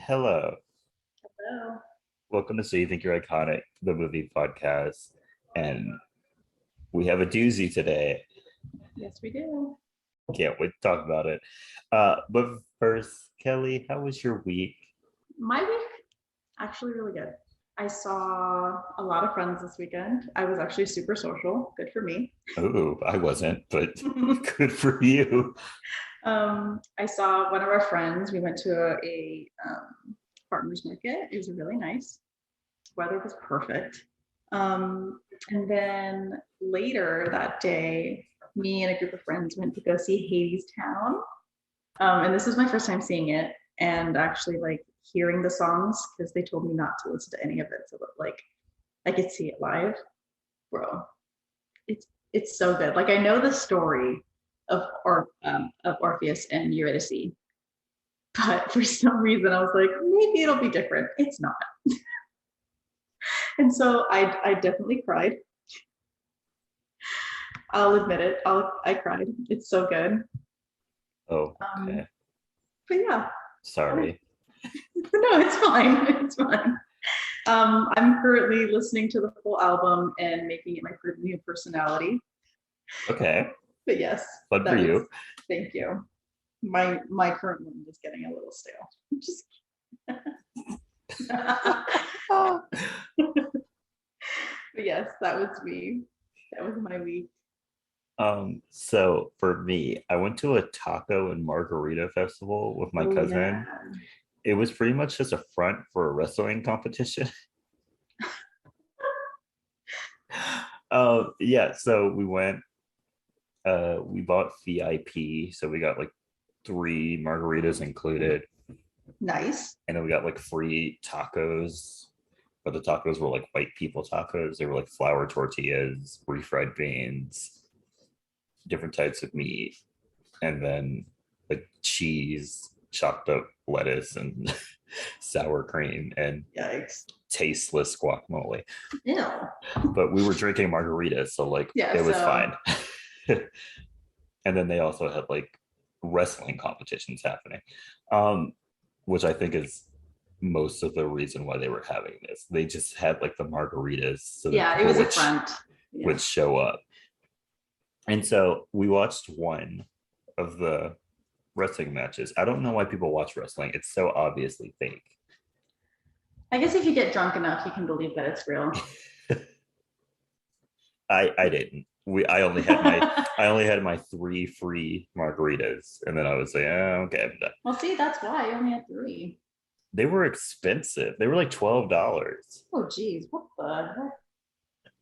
Hello. Hello. Welcome to So You Think You're Iconic, the movie podcast. And we have a doozy today. Yes, we do. Can't wait to talk about it. But first, Kelly, how was your week? My week, actually really good. I saw a lot of friends this weekend. I was actually super social. Good for me. Oh, I wasn't, but good for you. I saw one of our friends. We went to a farmer's market. It was really nice. Weather was perfect. And then later that day, me and a group of friends went to go see Hades Town. And this is my first time seeing it and actually like hearing the songs because they told me not to listen to any of it so that like I could see it live. Bro, it's so good. Like I know the story of Orpheus and Eurydice, but for some reason I was like, maybe it'll be different. It's not. And so I definitely cried. I'll admit it. I cried. It's so good. Oh, Um, okay. but yeah, Sorry. no, it's fine. It's fine. I'm currently listening to the full album and making it my new personality. Okay. But yes, Fun for that was. you. Thank you. My current one is getting a little stale. Just. But yes, that was me. That was my week. So for me, I went to a taco and margarita festival with my Oh yeah. cousin. It was pretty much just a front for a wrestling competition. Yeah, so we went, we bought VIP, so we got like three margaritas included, Nice. and then we got like free tacos, but the tacos were like white people tacos. They were like flour tortillas, refried beans, different types of meat, and then like cheese, chopped up lettuce, and sour cream, and Yikes. tasteless guacamole. Ew. But we were drinking margaritas, so like Yeah. it was So fine. And then they also had like wrestling competitions happening, um, which I think is most of the reason why they were having this. They just had like the margaritas so that yeah, it people was a front. Yeah. would show up. And so we watched one of the wrestling matches. I don't know why people watch wrestling. It's so obviously fake. I guess if you get drunk enough, you can believe that it's real. I didn't. I only had my three free margaritas, and then I was like, oh, okay, I'm done. Well, see, that's why I only had three. They were expensive. They were like $12. Oh, geez, what the heck?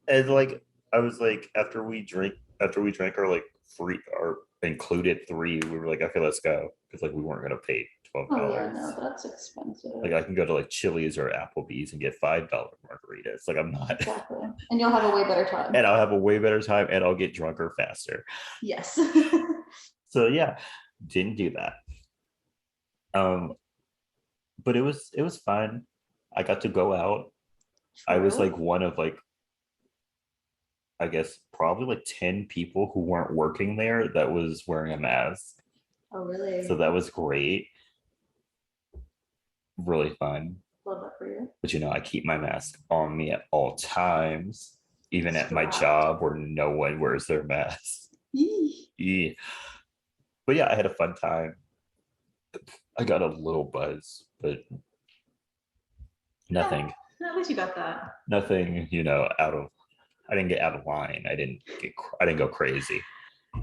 And like I was like, after we drank our like free our included three, we were like, okay, let's go. Because like we weren't gonna pay twelve Oh, yeah, dollars. no, that's expensive. Like I can go to like Chili's or Applebee's and get $5 margaritas. Like I'm not. Exactly. And you'll have a way better time. And I'll have a way better time and I'll get drunker faster. Yes. So yeah, didn't do that. Um, but it was fun. I got to go out. I was True. like one of like I guess probably like 10 people who weren't working there that was wearing a mask. Oh, really? So that was great. Really fun. Love that for you. But I keep my mask on me at all times, even at my Strapped. job where no one wears their mask. Yee. Yeah. But yeah, I had a fun time. I got a little buzz, but nothing, Yeah, at least you got that. nothing, out of I didn't get out of line. I didn't go crazy.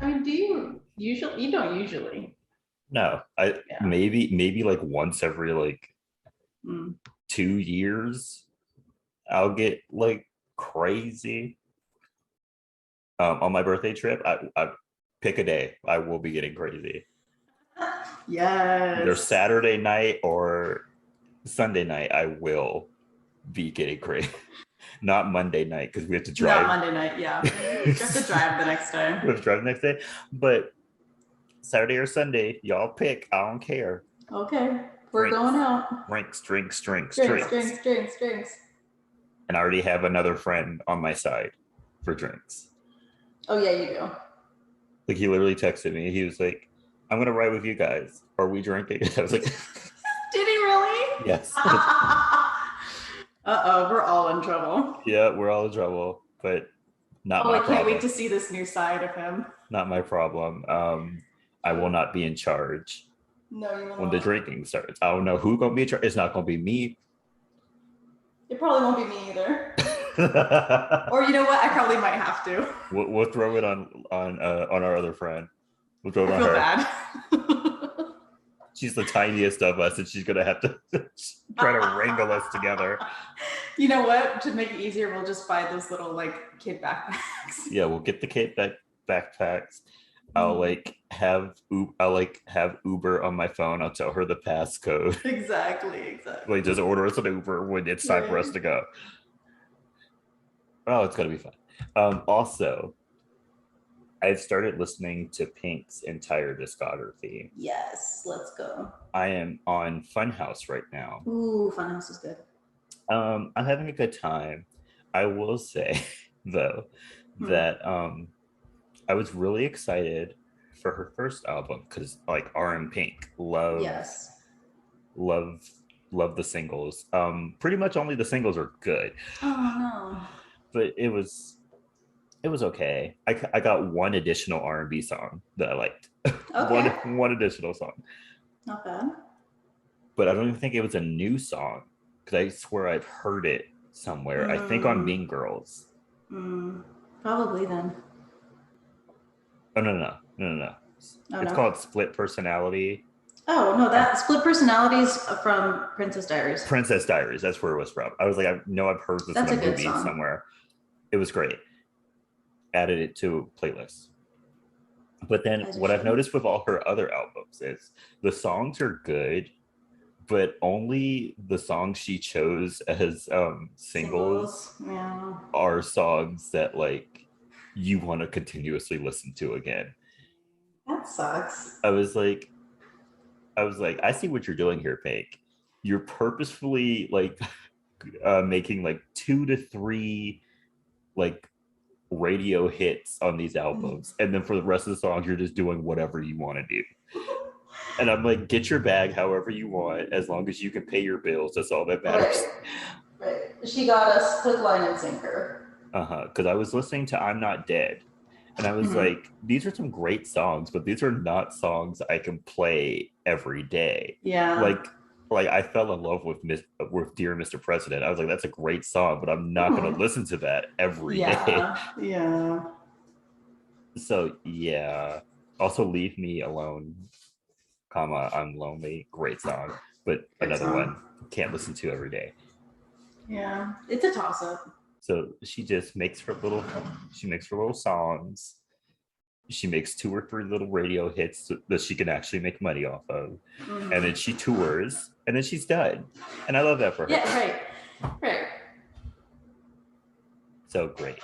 I mean, do you usually? You don't usually. No, I Yeah. maybe like once every like Mm. 2 years, I'll get like crazy. On my birthday trip, I pick a day. I will be getting crazy. Yes. Either Saturday night or Sunday night, I will be getting crazy. Not Monday night because we have to drive. Not Monday night, yeah. You have to drive the next day. We have to drive the next day. But Saturday or Sunday, y'all pick. I don't care. Okay, we're Drinks. going out. Drinks. And I already have another friend on my side for drinks. Oh yeah, you do. Like he literally texted me. He was like, "I'm gonna ride with you guys. Are we drinking?" I was like, "Did he really?" Yes. Uh-oh, we're all in trouble. Yeah, we're all in trouble, but not Oh, my I can't wait problem. to see this new side of him. Not my problem. I will not be in charge No, you will when the not. drinking starts. I don't know who gonna be in charge. It's not gonna be me. It probably won't be me either. Or you know what? I probably might have to. We'll throw it on our other friend. We'll throw it I on feel her. bad. She's the tiniest of us, and she's gonna have to try to wrangle us together. You know what? To make it easier, we'll just buy those little like kid backpacks. Yeah, we'll get the kid backpacks. I'll have Uber on my phone. I'll tell her the passcode. Exactly. Like, just order us an Uber when it's time for us to go. Oh, it's gonna be fun. Also, I've started listening to Pink's entire discography. Yes, let's go. I am on Funhouse right now. Ooh, Funhouse is good. I'm having a good time. I will say, though, that I was really excited for her first album because, like, RM Pink, love the singles. Pretty much only the singles are good. Oh no. But it was okay. I got one additional R&B song that I liked. Okay. one additional song. Not bad. But I don't even think it was a new song because I swear I've heard it somewhere. I think on Mean Girls. Probably then. Oh no. Oh, it's no. called Split Personality. Oh no, that Split Personalities from Princess Diaries. Princess Diaries. That's where it was from. I was like, I know I've heard this in a movie somewhere. It was great. Added it to playlists. But then what I've noticed with all her other albums is the songs are good, but only the songs she chose as singles are songs that like you want to continuously listen to again. That sucks. I was like, I see what you're doing here, Pink. You're purposefully like making like 2 to 3 like radio hits on these albums, and then for the rest of the songs you're just doing whatever you want to do. And I'm like, get your bag however you want, as long as you can pay your bills. That's all that matters. Right. She got us hook, line, and sinker. Because I was listening to I'm Not Dead, and I was like, these are some great songs, but these are not songs I can play every day. Yeah. Like I fell in love with Dear Mr. President. I was like, that's a great song, but I'm not going to listen to that every day. Yeah. So yeah. Also, Leave Me Alone, I'm Lonely. Great song, but another one can't listen to every day. Yeah, it's a toss up. So she just makes her little songs. She makes 2 or 3 little radio hits that she can actually make money off of. And then she tours, and then she's done. And I love that for her. Yeah, right. So great.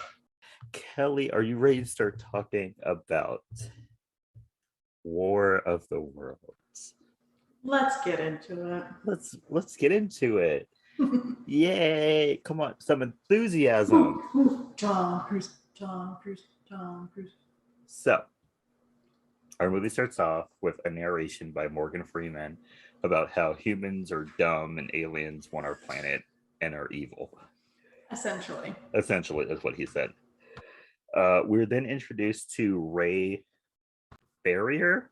Kelly, are you ready to start talking about War of the Worlds? Let's get into it. Let's get into it. Yay! Come on, some enthusiasm. Tom Cruise. So, our movie starts off with a narration by Morgan Freeman about how humans are dumb and aliens want our planet and are evil. Essentially, that's what he said. We're then introduced to Ray Ferrier.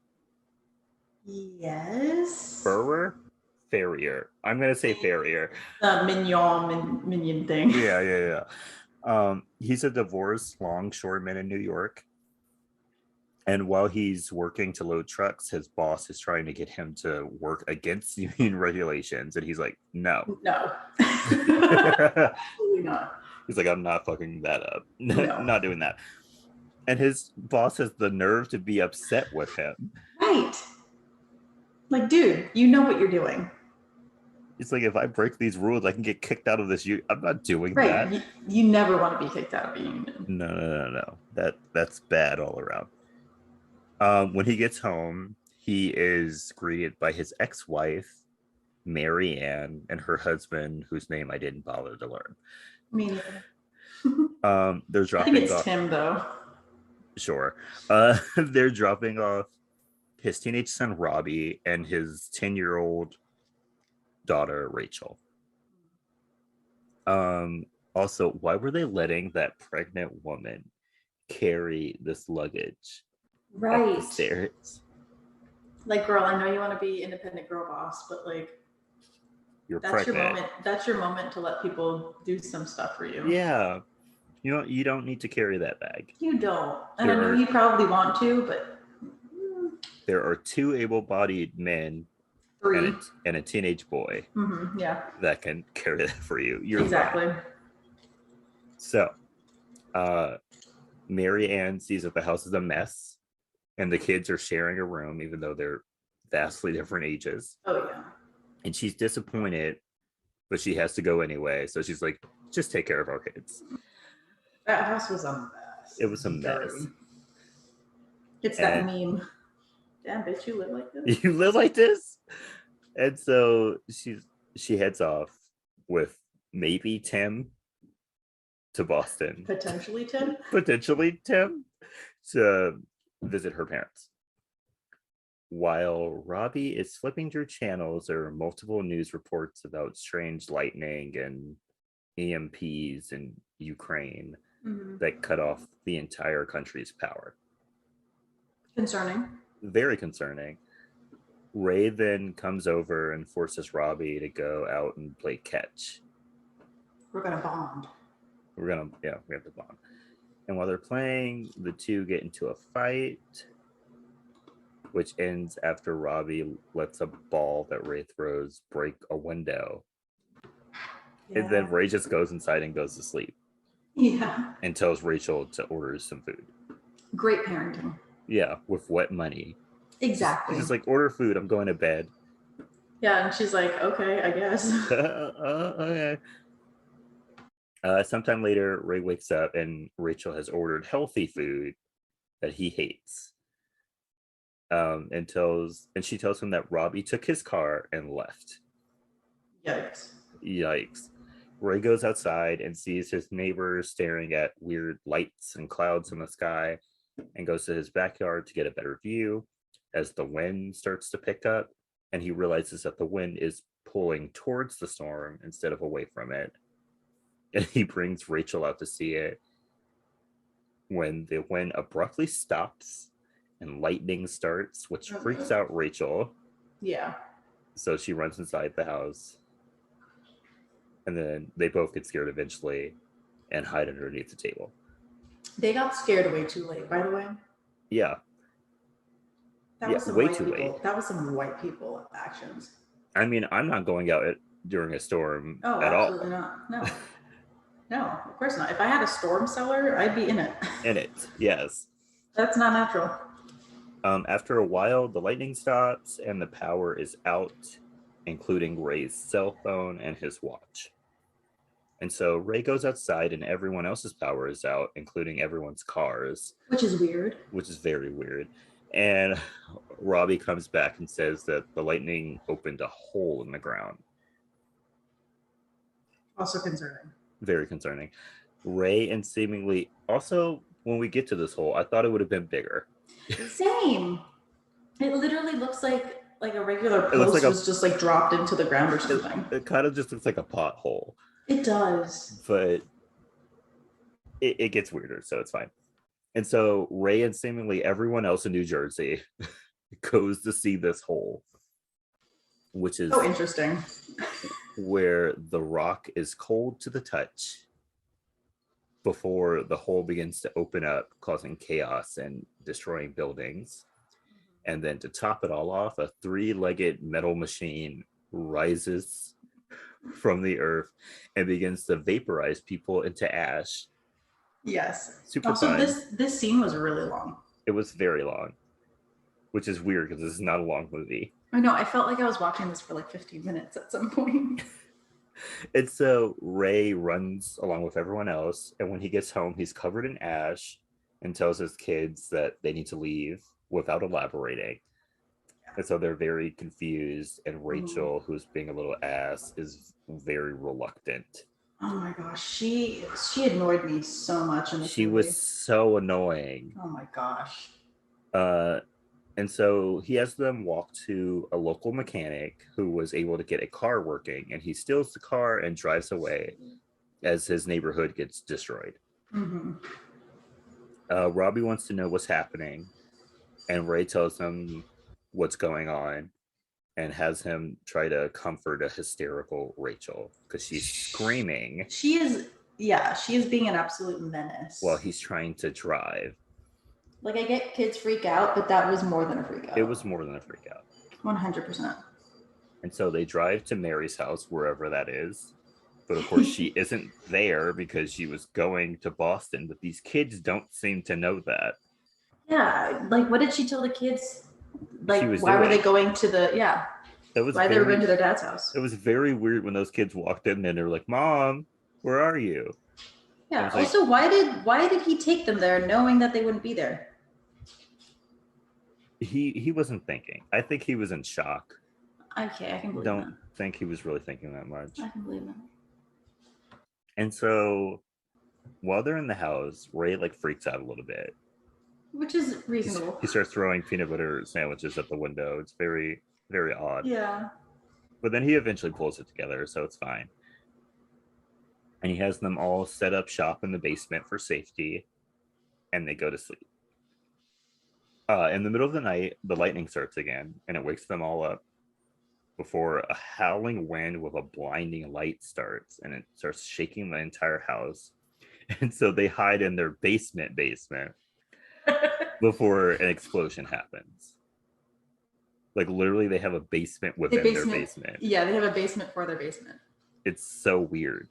Yes. Ferrier. I'm gonna say Ferrier. The minion thing. Yeah. He's a divorced longshoreman in New York. And while he's working to load trucks, his boss is trying to get him to work against union regulations. And he's like, no. Absolutely not. He's like, I'm not fucking that up. No. Not doing that. And his boss has the nerve to be upset with him. Right. Like, dude, you know what you're doing. It's like, if I break these rules, I can get kicked out of this union. I'm not doing that. You never want to be kicked out of a union. No. That's bad all around. When he gets home, he is greeted by his ex-wife, Mary Ann, and her husband, whose name I didn't bother to learn. Me neither. They're dropping I think it's Tim, though. Sure. They're dropping off his teenage son, Robbie, and his 10-year-old daughter Rachel. Also, why were they letting that pregnant woman carry this luggage up the Right. stairs? Like, girl, I know you want to be independent girl boss, but like, You're that's your pregnant. moment. That's your moment to let people do some stuff for you. Yeah. You don't need to carry that bag. You don't. And I know you probably want to, but There are two able-bodied men three. and a teenage boy Yeah. that can carry that for you. You're exactly. fine. So, Mary Ann sees that the house is a mess and the kids are sharing a room, even though they're vastly different ages. Oh yeah. And she's disappointed, but she has to go anyway. So she's like, just take care of our kids. That house was a mess. It was a mess. It's that meme. Damn, bitch, you live like this? You live like this? And so she heads off with maybe Tim to Boston. Potentially Tim? Potentially Tim to visit her parents. While Robbie is flipping through channels, there are multiple news reports about strange lightning and EMPs in Ukraine that cut off the entire country's power. Concerning. Very concerning. Ray then comes over and forces Robbie to go out and play catch. We're gonna bond. We have to bond. And while they're playing, the two get into a fight, which ends after Robbie lets a ball that Ray throws break a window. Yeah. And then Ray just goes inside and goes to sleep. Yeah. And tells Rachel to order some food. Great parenting. Yeah, with wet money. Exactly. She's like, order food, I'm going to bed. Yeah, and she's like, okay, I guess. Okay. Sometime later, Ray wakes up and Rachel has ordered healthy food that he hates. And she tells him that Robbie took his car and left. Yikes. Ray goes outside and sees his neighbors staring at weird lights and clouds in the sky and goes to his backyard to get a better view as the wind starts to pick up, and he realizes that the wind is pulling towards the storm instead of away from it. And he brings Rachel out to see it when the wind abruptly stops and lightning starts, which freaks out Rachel. Yeah. So she runs inside the house. And then they both get scared eventually and hide underneath the table. They got scared way too late, by the way. Yeah. That was way too late. That was some white people actions. I mean, I'm not going out during a storm at all. Oh, absolutely not. No. No, of course not. If I had a storm cellar, I'd be in it. In it, yes. That's not natural. After a while, the lightning stops and the power is out, including Ray's cell phone and his watch. And so Ray goes outside and everyone else's power is out, including everyone's cars. Which is weird. Which is very weird. And Robbie comes back and says that the lightning opened a hole in the ground. Also concerning. Very concerning. Ray and seemingly also, when we get to this hole, I thought it would have been bigger. Same. It literally looks like a regular post was just like dropped into the ground or something. It kind of just looks like a pothole. It does. But it gets weirder, so it's fine. And so Ray and seemingly everyone else in New Jersey goes to see this hole, which is so interesting. Where the rock is cold to the touch before the hole begins to open up, causing chaos and destroying buildings. And then to top it all off, a 3-legged metal machine rises from the earth and begins to vaporize people into ash. Yes. Super also, fun. This scene was really long. It was very long, which is weird because this is not a long movie. I know. I felt like I was watching this for like 15 minutes at some point. And so Ray runs along with everyone else. And when he gets home, he's covered in ash and tells his kids that they need to leave without elaborating. And so they're very confused. And Rachel, who's being a little ass, is very reluctant. Oh my gosh. She annoyed me so much in this movie. She was so annoying. Oh my gosh. And so he has them walk to a local mechanic who was able to get a car working, and he steals the car and drives away as his neighborhood gets destroyed. Mm-hmm. Robbie wants to know what's happening, and Ray tells him what's going on and has him try to comfort a hysterical Rachel because she's screaming She is, yeah, she is being an absolute menace. while he's trying to drive. Like, I get kids freak out, but that was more than a freak out. It was more than a freak out. 100%. And so they drive to Mary's house, wherever that is. But of course, she isn't there because she was going to Boston. But these kids don't seem to know that. Yeah, like, what did she tell the kids? Like, was why were doing. they going to the, yeah, That was why they were going to their dad's house? It was very weird when those kids walked in and they were like, "Mom, where are you?" Yeah. like- Also, why did he take them there knowing that they wouldn't be there? He wasn't thinking. I think he was in shock. Okay, I can believe Don't think he was really thinking that much. that. I can believe that. And so while they're in the house, Ray like freaks out a little bit. Which is reasonable. He starts throwing peanut butter sandwiches at the window. It's very, very odd. Yeah. But then he eventually pulls it together, so it's fine. And he has them all set up shop in the basement for safety, and they go to sleep. In the middle of the night, the lightning starts again, and it wakes them all up before a howling wind with a blinding light starts, and it starts shaking the entire house. And so they hide in their basement before an explosion happens. Like, literally, they have a basement within their basement. Yeah, they have a basement for their basement. It's so weird.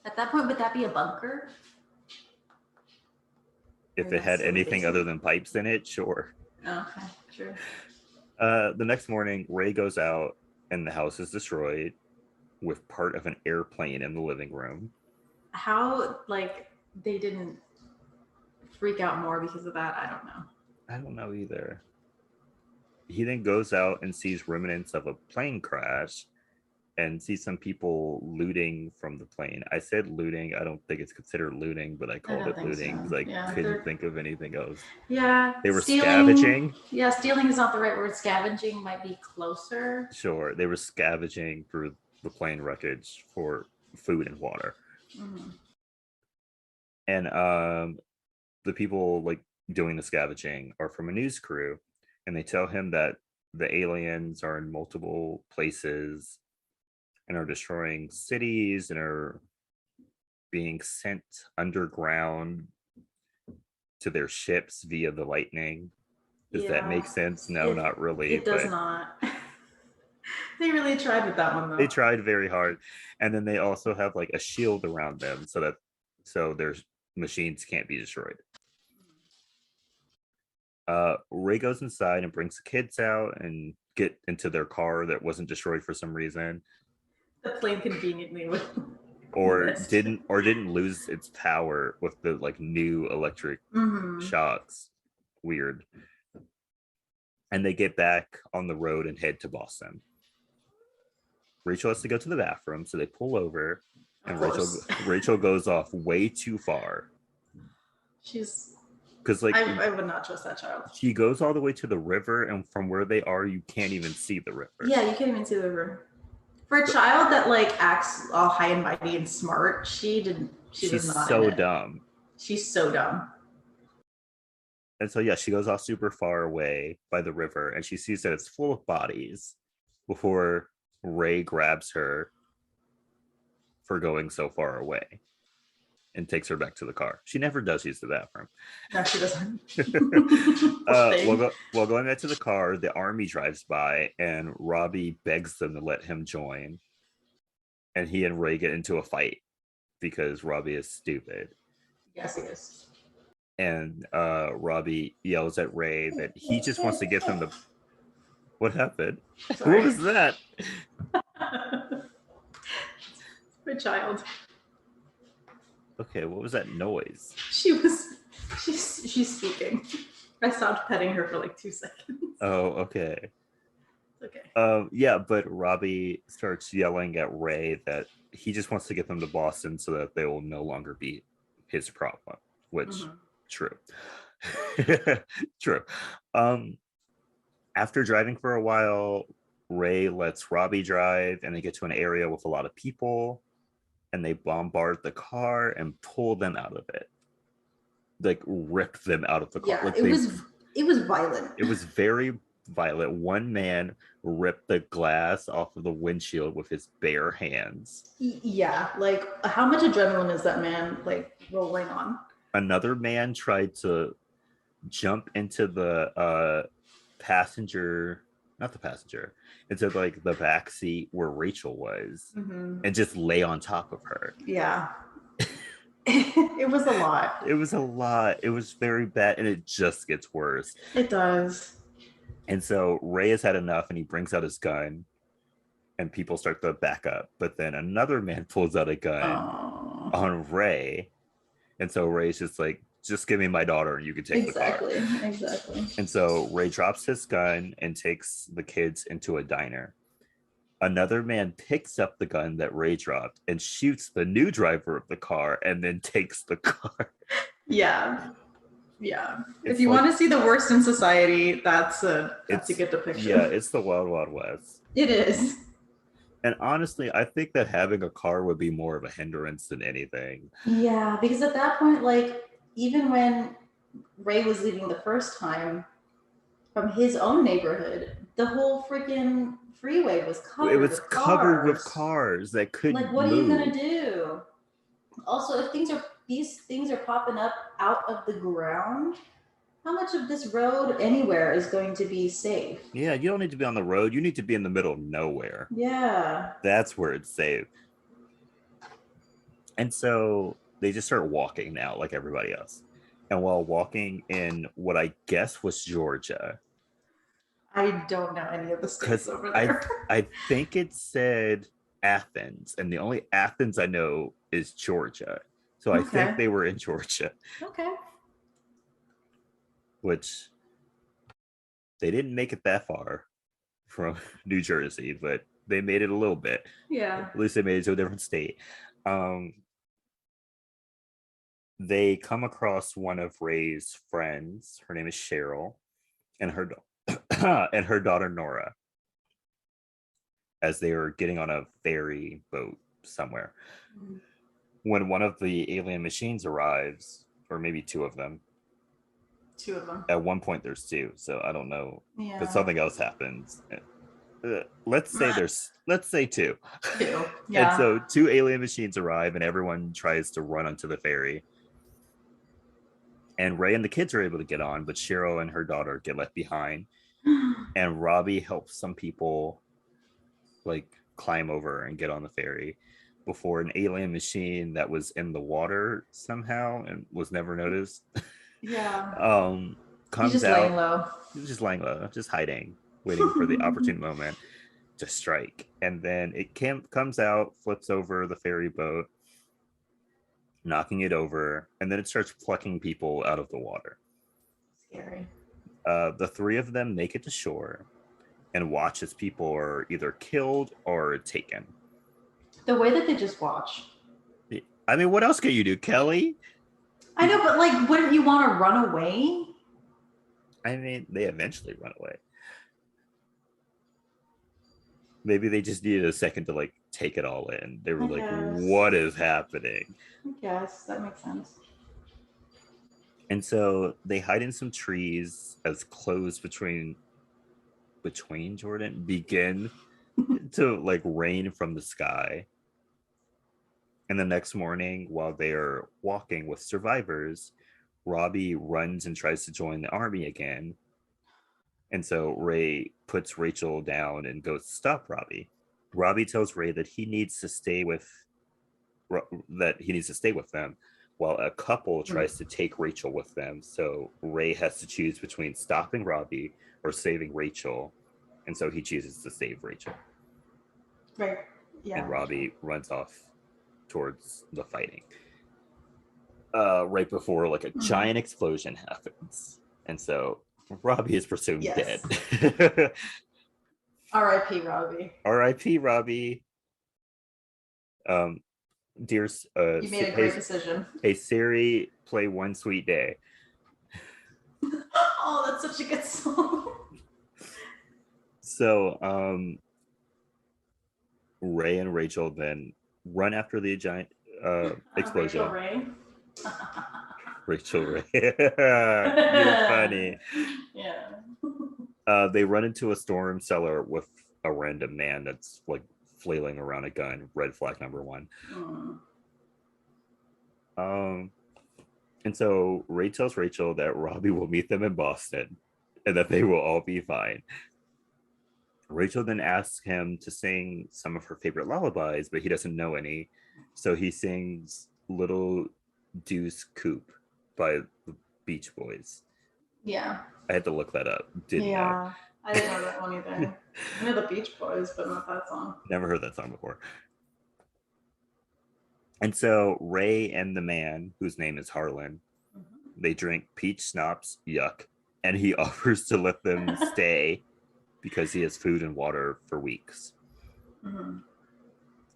At that point, would that be a bunker? If it had anything other than pipes in it, sure. Oh, okay, sure. The next morning, Ray goes out and the house is destroyed with part of an airplane in the living room. How, like, they didn't freak out more because of that, I don't know. I don't know either. He then goes out and sees remnants of a plane crash and sees some people looting from the plane. I said looting. I don't think it's considered looting, but I called it looting because I couldn't think of anything else. Yeah. They were scavenging. Yeah, stealing is not the right word. Scavenging might be closer. Sure. They were scavenging through the plane wreckage for food and water. Mm-hmm. And the people like doing the scavenging are from a news crew, and they tell him that the aliens are in multiple places and are destroying cities and are being sent underground to their ships via the lightning. Does that make sense? No, not really. It does not. They really tried with that one, though. They tried very hard. And then they also have like a shield around them so their machines can't be destroyed. Ray goes inside and brings the kids out and get into their car that wasn't destroyed for some reason. The plane conveniently was didn't lose its power with the like new electric shocks. Weird. And they get back on the road and head to Boston. Rachel has to go to the bathroom, so they pull over, and Rachel goes off way too far. Because like I would not trust that child. She goes all the way to the river, and from where they are, you can't even see the river. Yeah, you can't even see the river. For a child that like acts all high and mighty and smart, she's so dumb. She's so dumb. And so yeah, she goes off super far away by the river, and she sees that it's full of bodies before Ray grabs her for going so far away and takes her back to the car. She never does use the bathroom. No, she doesn't. While going back to the car, the army drives by, and Robbie begs them to let him join. And he and Ray get into a fight because Robbie is stupid. Yes, he is. And Robbie yells at Ray that he just wants to give him the... What happened? Sorry. What was that? My child. Okay, what was that noise? She's speaking. I stopped petting her for like 2 seconds. Oh, okay. Okay. Yeah, but Robbie starts yelling at Ray that he just wants to get them to Boston so that they will no longer be his problem, which true. True. Um, After driving for a while, Ray lets Robbie drive, and they get to an area with a lot of people, and they bombard the car and pull them out of it. Like rip them out of the car. Yeah, Like it was violent. it was very violent. One man ripped the glass off of the windshield with his bare hands. Yeah, like how much adrenaline is that man like rolling on? Another man tried to jump into the passenger, not the passenger, into like the back seat where Rachel was, and just lay on top of her. Yeah. It was a lot. It was a lot. It was very bad, and it just gets worse. It does. And so Ray has had enough, and he brings out his gun, and people start to back up. But then another man pulls out a gun on Ray, and so Ray's just like, "Just give me my daughter, and you can take the car." Exactly. And so Ray drops his gun and takes the kids into a diner. Another man picks up the gun that Ray dropped and shoots the new driver of the car, and then takes the car. Yeah. It's if you like, want to see the worst in society, that's a good depiction. Yeah, it's the Wild Wild West. It is. And honestly, I think that having a car would be more of a hindrance than anything. Yeah, because at that point, like, even when Ray was leaving the first time from his own neighborhood, the whole freaking freeway was covered. It was covered with cars that couldn't like, what move. are you gonna do? Also, if these things are popping up out of the ground, how much of this road anywhere is going to be safe? Yeah, you don't need to be on the road. You need to be in the middle of nowhere. Yeah. That's where it's safe. And so they just start walking now, like everybody else. And while walking in what I guess was Georgia. I don't know any of the states over there. I think it said Athens, and the only Athens I know is Georgia. So I think they were in Georgia. Okay. Which they didn't make it that far from New Jersey, but they made it a little bit. Yeah. At least they made it to a different state. They come across one of Ray's friends. Her name is Cheryl, and her and her daughter Nora, as they were getting on a ferry boat somewhere. Mm-hmm. When one of the alien machines arrives, or maybe two of them. At one point, there's two, so I don't know. Yeah. But something else happens. Let's say two. Two. Yeah. And so two alien machines arrive, and everyone tries to run onto the ferry. And Ray and the kids are able to get on, but Cheryl and her daughter get left behind. And Robbie helps some people like climb over and get on the ferry before an alien machine that was in the water somehow and was never noticed. Yeah. Comes just out. Laying low. Just laying low, just hiding, waiting for the opportune moment to strike. And then it comes out, flips over the ferry boat, knocking it over, and then it starts plucking people out of the water. Scary. The three of them make it to shore and watch as people are either killed or taken. The way that they just watch. I mean, what else can you do, Kelly? I know, but like, wouldn't you want to run away? I mean, they eventually run away. Maybe they just needed a second to like take it all in. They were what is happening? I guess that makes sense. And so they hide in some trees as clouds between Jordan begin to like rain from the sky. And the next morning, while they are walking with survivors, Robbie runs and tries to join the army again. And so Ray puts Rachel down and goes to stop Robbie. Robbie tells Ray that he needs to stay with them, while a couple tries to take Rachel with them. So Ray has to choose between stopping Robbie or saving Rachel. And so he chooses to save Rachel. Right. Yeah. And Robbie runs off towards the fighting. Right before like a giant explosion happens. And so Robbie is presumed dead. R.I.P. Robbie. R.I.P. Robbie. You made a great decision. Hey Siri, play One Sweet Day. Oh, that's such a good song. So Ray and Rachel then run after the giant Rachel explosion. Ray. Rachel Ray. You're funny. Yeah. They run into a storm cellar with a random man that's like flailing around a gun. Red flag number one. Mm. And so Ray tells Rachel that Robbie will meet them in Boston and that they will all be fine. Rachel then asks him to sing some of her favorite lullabies, but he doesn't know any. So he sings Little Deuce Coupe by the Beach Boys. Yeah. I had to look that up. Didn't know. Yeah. I didn't know that one either. I know the Beach Boys, but not that song. Never heard that song before. And so Ray and the man, whose name is Harlan, they drink peach schnapps, yuck, and he offers to let them stay because he has food and water for weeks.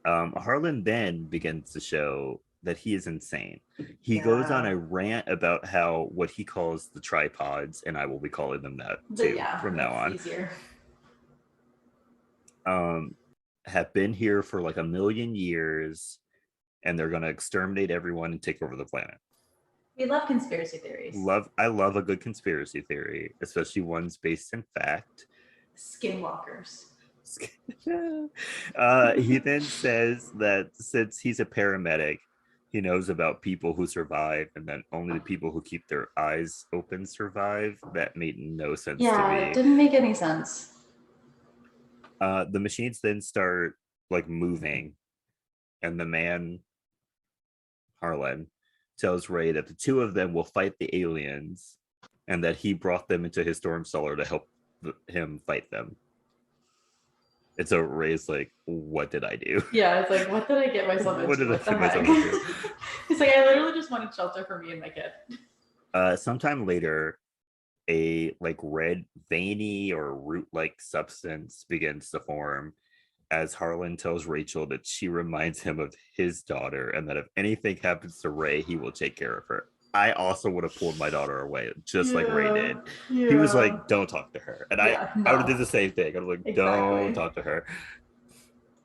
Harlan then begins to show that he is insane. He goes on a rant about how what he calls the tripods, and I will be calling them that too from now on. Easier. Have been here for like 1,000,000 years, and they're going to exterminate everyone and take over the planet. We love conspiracy theories. I love a good conspiracy theory, especially ones based in fact. Skinwalkers. He then says that since he's a paramedic, he knows about people who survive, and that only the people who keep their eyes open survive. That made no sense to me. Yeah, it didn't make any sense. The machines then start like moving, and the man, Harlan, tells Ray that the two of them will fight the aliens, and that he brought them into his storm cellar to help him fight them. And so Ray's like, what did I do? Yeah, it's like, what did I get myself into? What did I get myself into? It's like, I literally just wanted shelter for me and my kid. Sometime later, a like red veiny or root-like substance begins to form as Harlan tells Rachel that she reminds him of his daughter, and that if anything happens to Ray, he will take care of her. I also would have pulled my daughter away, just like Ray did. He was like, don't talk to her. And I would have did the same thing. I was like, don't talk to her.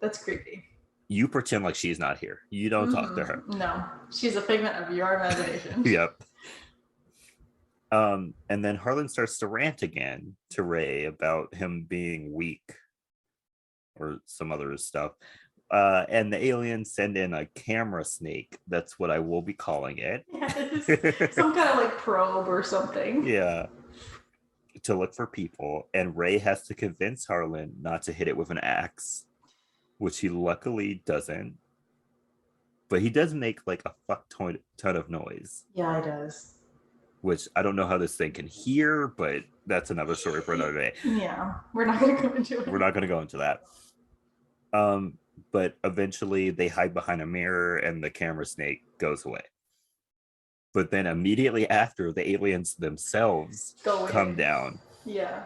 That's creepy. You pretend like she's not here. You don't talk to her. No, she's a figment of your imagination. Yep. And then Harlan starts to rant again to Ray about him being weak or some other stuff. And the aliens send in a camera snake. That's what I will be calling it. Yes. Some kind of like probe or something. Yeah. To look for people. And Ray has to convince Harlan not to hit it with an axe, which he luckily doesn't. But he does make like a fuck ton of noise. Yeah, he does. Which I don't know how this thing can hear, but that's another story for another day. Yeah, we're not going to go into it. We're not going to go into that. But eventually they hide behind a mirror and the camera snake goes away. But then immediately after, the aliens themselves come down. Yeah.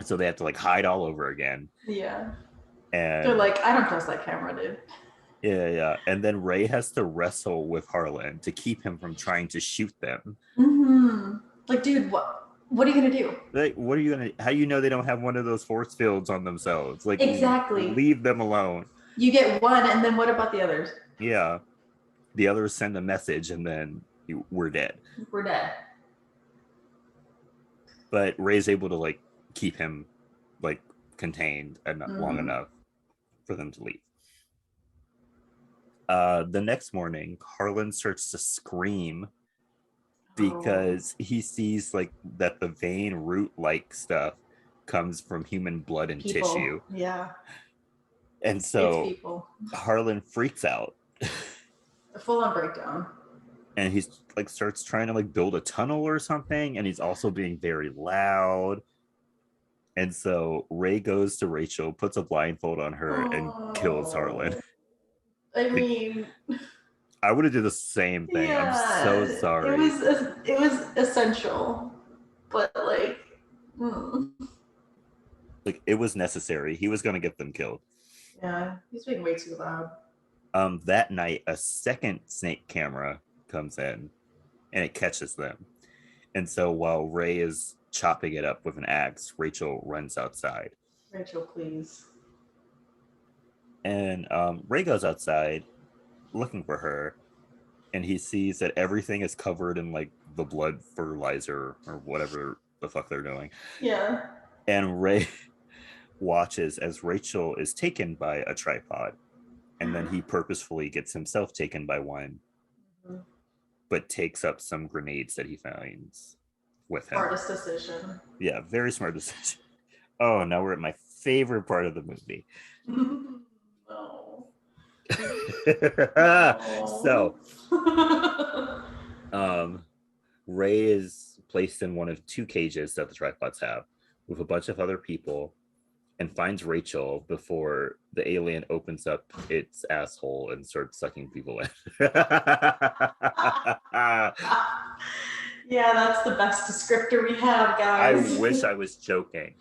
So they have to like hide all over again. Yeah. And they're like, I don't trust that camera, dude. Yeah. And then Ray has to wrestle with Harlan to keep him from trying to shoot them. Like, dude, what are you gonna do? Like, what are you gonna? How do you know they don't have one of those force fields on themselves? Like, exactly. Leave them alone. You get one, and then what about the others? Yeah, the others send a message, and then we're dead. We're dead. But Ray's able to like keep him like contained and long enough for them to leave. The next morning, Harlan starts to scream because he sees like that the vein root like stuff comes from human blood and tissue. Yeah. And so Harlan freaks out. A full-on breakdown. And he's like starts trying to like build a tunnel or something, and he's also being very loud. And so Ray goes to Rachel, puts a blindfold on her, and kills Harlan. I mean, I would have did the same thing. Yeah, I'm so sorry. It was essential, but like it was necessary. He was going to get them killed. Yeah, he's being way too loud. That night, a second snake camera comes in, and it catches them. And so while Ray is chopping it up with an axe, Rachel runs outside. Rachel, please. And Ray goes outside looking for her, and he sees that everything is covered in like the blood fertilizer or whatever the fuck they're doing. Yeah. And Ray watches as Rachel is taken by a tripod, and then he purposefully gets himself taken by one, but takes up some grenades that he finds with him. Smartest decision. Yeah, very smart decision. Oh, now we're at my favorite part of the movie. No. So, Ray is placed in one of two cages that the tripods have with a bunch of other people, and finds Rachel before the alien opens up its asshole and starts sucking people in. Yeah, that's the best descriptor we have, guys. I wish I was joking.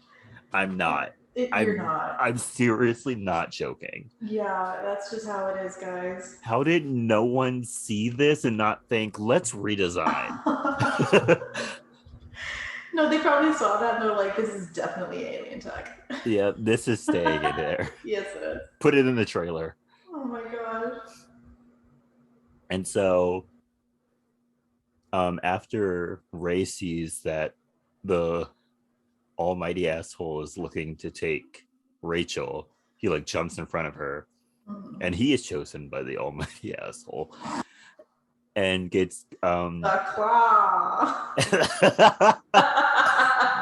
I'm not. You're not. I'm seriously not joking. Yeah, that's just how it is, guys. How did no one see this and not think, let's redesign? No, they probably saw that and they're like, this is definitely alien tech. Yeah, this is staying in there. Yes, it is. Put it in the trailer. Oh my gosh. And so after Ray sees that the almighty asshole is looking to take Rachel, he like jumps in front of her, and he is chosen by the almighty asshole and gets the claw.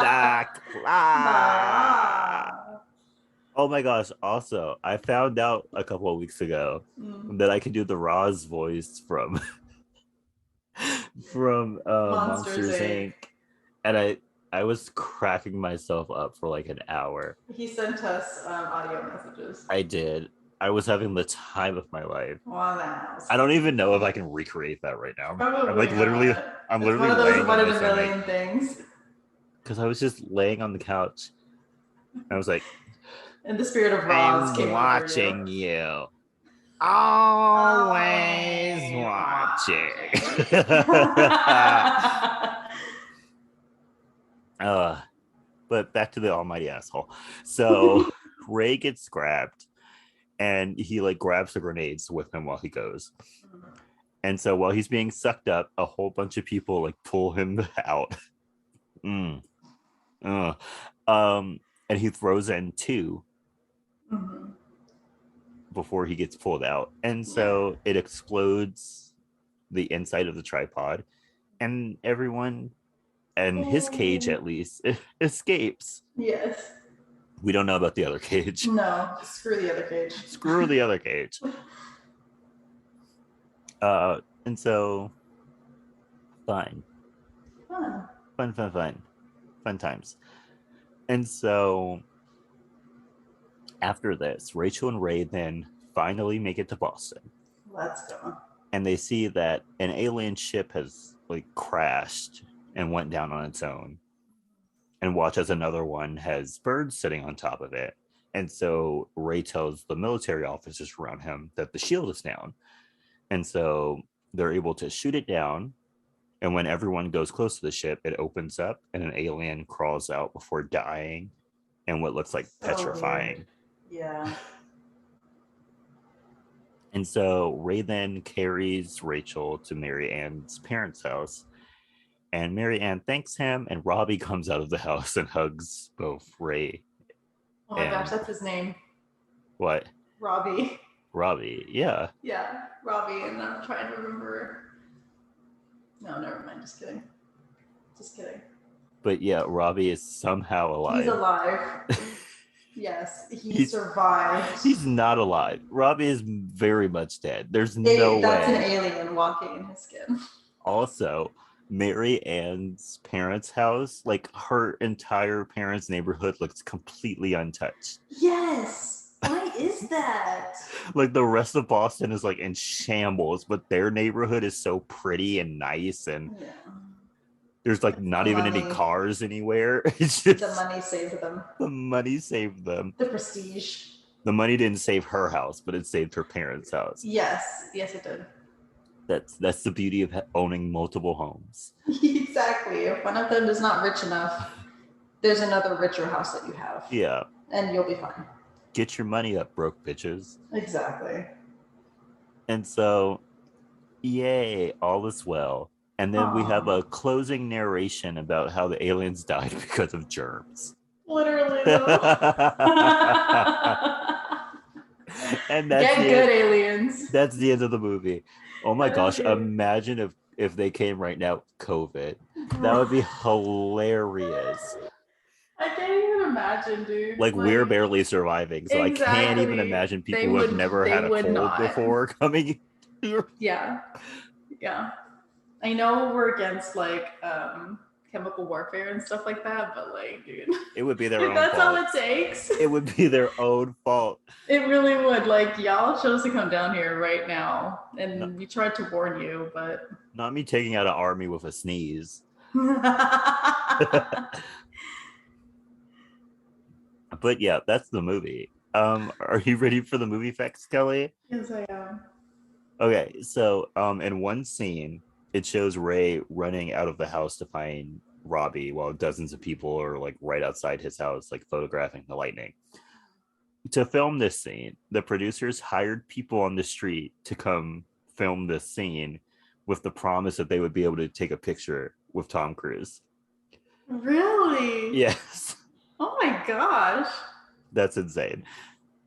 the claw. Oh my gosh, also I found out a couple of weeks ago that I could do the Roz voice from Monsters Inc. And I was cracking myself up for like an hour. He sent us audio messages. I did. I was having the time of my life. Wow. I don't even know if I can recreate that right now. Probably I'm like not. literally I'm it's literally one of those laying one on in a my stomach. million things. Because I was just laying on the couch. And I was like, in the spirit of Roz, I'm watching you. Always watching. But back to the almighty asshole. So Ray gets grabbed, and he like grabs the grenades with him while he goes. And so while he's being sucked up, a whole bunch of people like pull him out. And he throws in two before he gets pulled out. And so it explodes the inside of the tripod, and everyone, and his cage at least, escapes. Yes. We don't know about the other cage. No, screw the other cage. Screw the other cage. And so fun times. And so after this, Rachel and Ray then finally make it to Boston. Let's go. And they see that an alien ship has like crashed and went down on its own, and watch as another one has birds sitting on top of it. And so Ray tells the military officers around him that the shield is down. And so they're able to shoot it down. And when everyone goes close to the ship, it opens up and an alien crawls out before dying and what looks like petrifying. Weird. Yeah. And so Ray then carries Rachel to Mary Ann's parents' house. And Mary Ann thanks him, and Robbie comes out of the house and hugs both Ray. Oh my gosh, that's his name. What? Robbie. Robbie, yeah. Yeah, Robbie, and I'm trying to remember. No, never mind. Just kidding. Just kidding. But yeah, Robbie is somehow alive. He's alive. Yes, he survived. He's not alive. Robbie is very much dead. There's no way. That's an alien walking in his skin. Also, Mary Ann's parents' house, like her entire parents' neighborhood looks completely untouched. Yes. Why is that? Like the rest of Boston is like in shambles, but their neighborhood is so pretty and nice, and there's like not even any cars anywhere. It's just the money saved them. The money saved them. The prestige. The money didn't save her house, but it saved her parents' house. Yes, it did. That's the beauty of owning multiple homes. Exactly. If one of them is not rich enough, there's another richer house that you have. Yeah. And you'll be fine. Get your money up, broke bitches. Exactly. And so, yay, all is well. And then we have a closing narration about how the aliens died because of germs. Literally, though. And that's Get good, aliens. That's the end of the movie. Oh my gosh! Imagine if they came right now, COVID. That would be hilarious. I can't even imagine, dude. Like we're barely surviving, so I can't even imagine people who have never had a cold before coming here. Yeah. Yeah. I know we're against like chemical warfare and stuff like that, but like, dude, it would be their own that's fault. all it takes. It would be their own fault. It really would. Like, y'all chose to come down here right now, and we tried to warn you, but not me taking out an army with a sneeze. But yeah, that's the movie. Are you ready for the movie facts, Kelly? Yes, I am. Okay, so in one scene, it shows Ray running out of the house to find Robbie while dozens of people are like right outside his house, like photographing the lightning. To film this scene, the producers hired people on the street to come film this scene with the promise that they would be able to take a picture with Tom Cruise. Really? Yes. Oh my gosh. That's insane.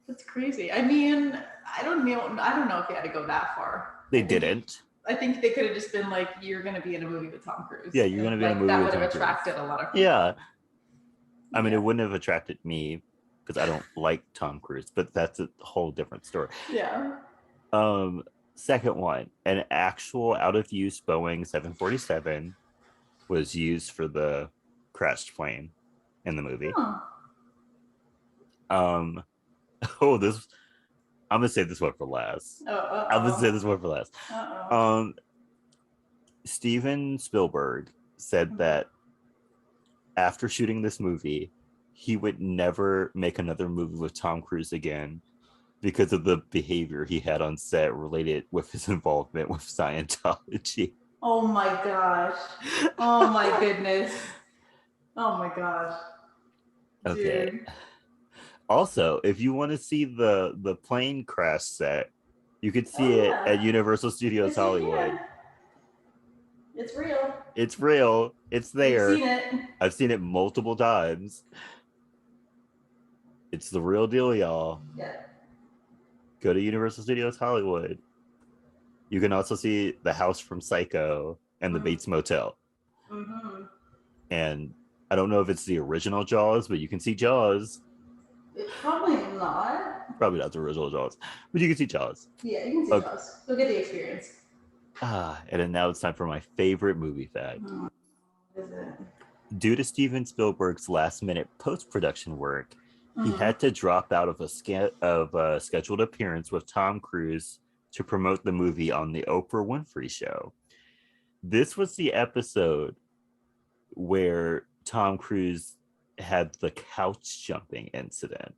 That's crazy. I mean, I don't know if you had to go that far. They didn't. I think they could have just been like, you're going to be in a movie with Tom Cruise. Yeah, you're going to be in a movie with Tom Cruise. That would have attracted a lot of people. Yeah. I mean, it wouldn't have attracted me because I don't like Tom Cruise, but that's a whole different story. Yeah. Second one, an actual out-of-use Boeing 747 was used for the crashed plane in the movie. Huh. This I'm gonna say this one for last. I'm gonna say this one for last. Steven Spielberg said that after shooting this movie, he would never make another movie with Tom Cruise again because of the behavior he had on set related with his involvement with Scientology. Oh my gosh. Oh my goodness. Oh my gosh. Okay. Dude. Also, if you want to see the plane crash set, you could see it at Universal Studios Hollywood. Yeah. It's real. It's real. It's there. I've seen it. I've seen it multiple times. It's the real deal, y'all. Yeah. Go to Universal Studios Hollywood. You can also see the house from Psycho and the Bates Motel. Mm-hmm. And I don't know if it's the original Jaws, but you can see Jaws. It's probably not. Probably not the original Jaws, but you can see Jaws. Yeah, you can see Jaws. You'll get the experience. And now it's time for my favorite movie fact. What is it? Due to Steven Spielberg's last-minute post-production work, he had to drop out of a scheduled appearance with Tom Cruise to promote the movie on the Oprah Winfrey Show. This was the episode where Tom Cruise had the couch jumping incident.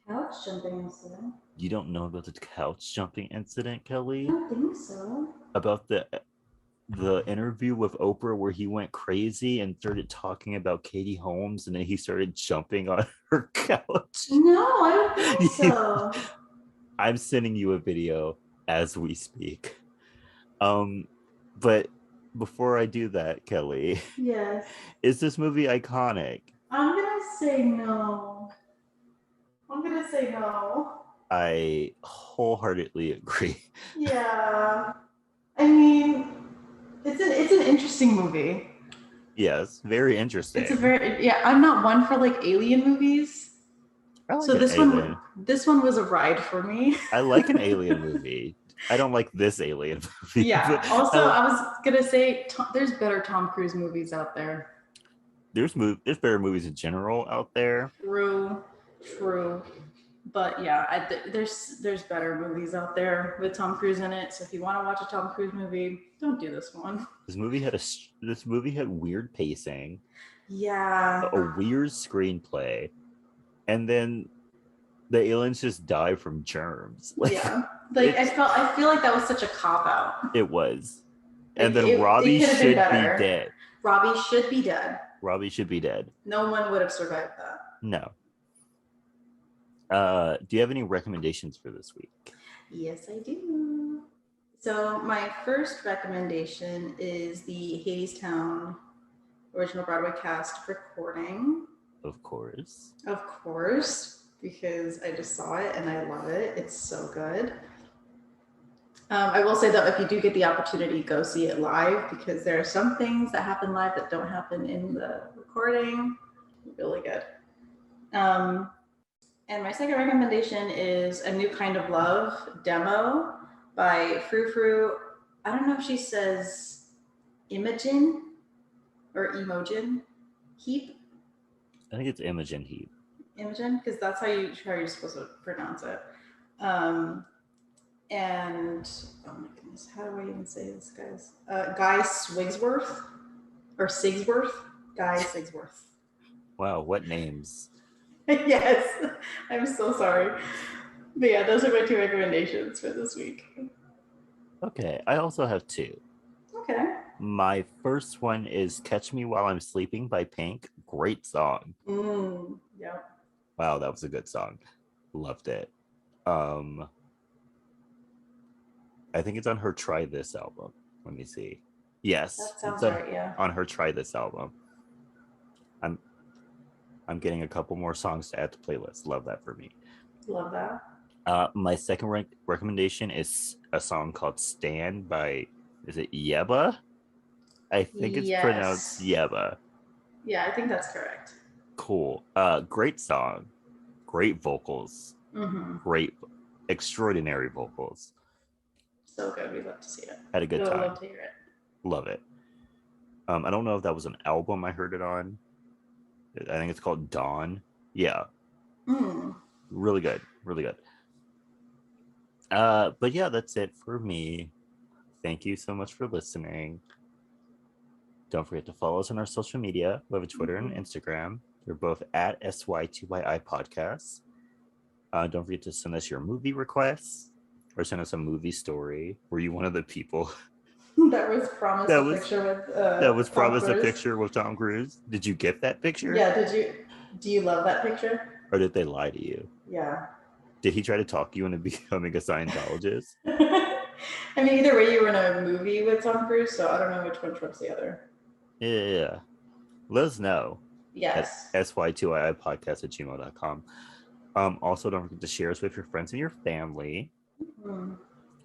Couch jumping incident? You don't know about the couch jumping incident, Kelly? I don't think so. About the interview with Oprah where he went crazy and started talking about Katie Holmes and then he started jumping on her couch. No, I don't think so. I'm sending you a video as we speak. But before I do that, Kelly. Yes. Is this movie iconic? I'm gonna say no. I wholeheartedly agree. Yeah. I mean, it's an interesting movie. Yes, very interesting. I'm not one for like alien movies. Like so this one was a ride for me. I like an alien movie. I don't like this alien movie. Yeah. Also, I was gonna say there's better Tom Cruise movies out there. There's better movies in general out there. True. But yeah, there's better movies out there with Tom Cruise in it. So if you want to watch a Tom Cruise movie, don't do this one. This movie had weird pacing. Yeah. A weird screenplay, and then the aliens just die from germs. Yeah. Like I feel like that was such a cop out. It was. Like, And then Robbie could have should been be better. dead. Robbie should be dead. Robbie should be dead. No one would have survived that. No. Do you have any recommendations for this week? Yes, I do. So my first recommendation is the Hadestown original Broadway cast recording. Of course. Of course, because I just saw it and I love it. It's so good. I will say that if you do get the opportunity, go see it live, because there are some things that happen live that don't happen in the recording. Really good. And my second recommendation is A New Kind of Love demo by Frou Frou. I don't know if she says Imogen or Imogen Heap. I think it's Imogen Heap. Imogen, because that's how you're supposed to pronounce it. And oh my goodness, how do I even say this, guys? Guy Swigsworth or Sigsworth? Guy Sigsworth. Wow, what names? Yes, I'm so sorry. But yeah, those are my two recommendations for this week. Okay, I also have two. Okay. My first one is Catch Me While I'm Sleeping by Pink. Great song. Yeah. Wow, that was a good song. Loved it. I think it's on her Try This album. Let me see. Yes. That sounds it's right, yeah. on her Try This album. I'm getting a couple more songs to add to playlist. Love that for me. Love that. My second recommendation is a song called Stand by, is it Yeba? I think it's pronounced Yeba. Yeah, I think that's correct. Cool. Great song. Great vocals. Great, extraordinary vocals. So good. We'd love to see it. Had a good time. Love to hear it. Love it. I don't know if that was an album I heard it on. I think it's called Dawn. Yeah. Really good. Really good. But yeah, that's it for me. Thank you so much for listening. Don't forget to follow us on our social media. We have a Twitter and Instagram. They're both at SY2YI Podcasts. Don't forget to send us your movie requests or send us a movie story. Were you one of the people that was promised a picture with Tom Cruise? Did you get that picture? Yeah, do you love that picture? Or did they lie to you? Yeah. Did he try to talk you into becoming a Scientologist? I mean, either way, you were in a movie with Tom Cruise, so I don't know which one trumps the other. Yeah. Let us know. Yes. At sy2iipodcast@gmail.com. Also, don't forget to share us with your friends and your family.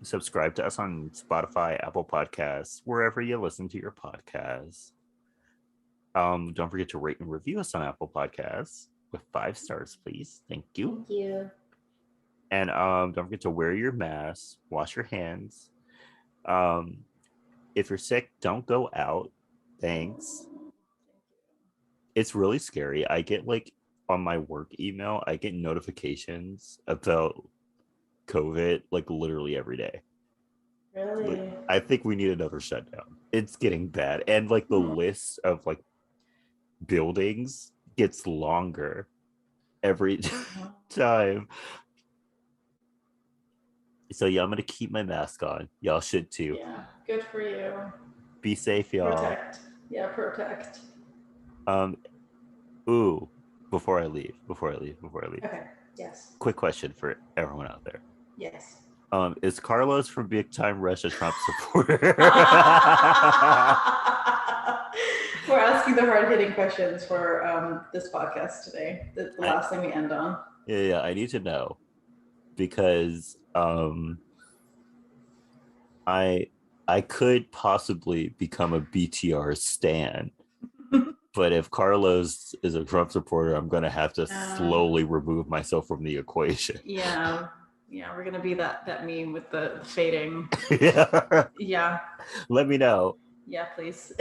Subscribe to us on Spotify, Apple Podcasts, wherever you listen to your podcasts. Don't forget to rate and review us on Apple Podcasts with 5 stars, please. Thank you. Thank you. And don't forget to wear your mask, wash your hands. If you're sick, don't go out. Thanks. It's really scary. I get on my work email, I get notifications about COVID literally every day. Really? I think we need another shutdown. It's getting bad. And the list of buildings gets longer every time. So yeah, I'm gonna keep my mask on. Y'all should too. Yeah, good for you. Be safe, y'all. Protect. Yeah, protect. Ooh, before I leave. Okay. Yes. Quick question for everyone out there. Yes. Is Carlos from Big Time Rush a Trump supporter? We're asking the hard-hitting questions for this podcast today. The last thing we end on. Yeah, I need to know because I could possibly become a BTR stan, but if Carlos is a Trump supporter, I'm gonna have to slowly remove myself from the equation. Yeah, we're gonna be that meme with the fading. Yeah. Let me know. Yeah, please.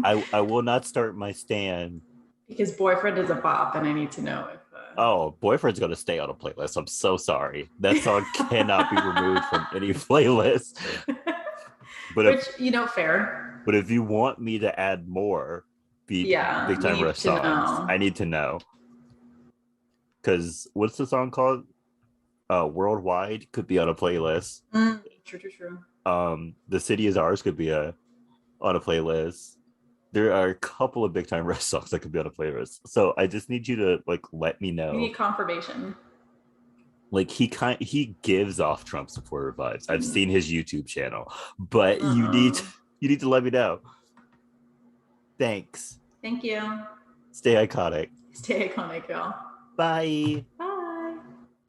I will not start my stan because Boyfriend is a bop, and I need to know if. Boyfriend's gonna stay on a playlist. I'm so sorry. That song cannot be removed from any playlist. But fair. But if you want me to add more Big Time Rush songs, I need to know. Because what's the song called? Worldwide could be on a playlist. True, true, true. The City Is Ours could be on a playlist. There are a couple of big time Rush songs that could be on a playlist. So I just need you to like let me know. We need confirmation. Like he gives off Trump supporter vibes. I've seen his YouTube channel, but you need to let me know. Thanks. Thank you. Stay iconic. Stay iconic, y'all. Bye. Bye.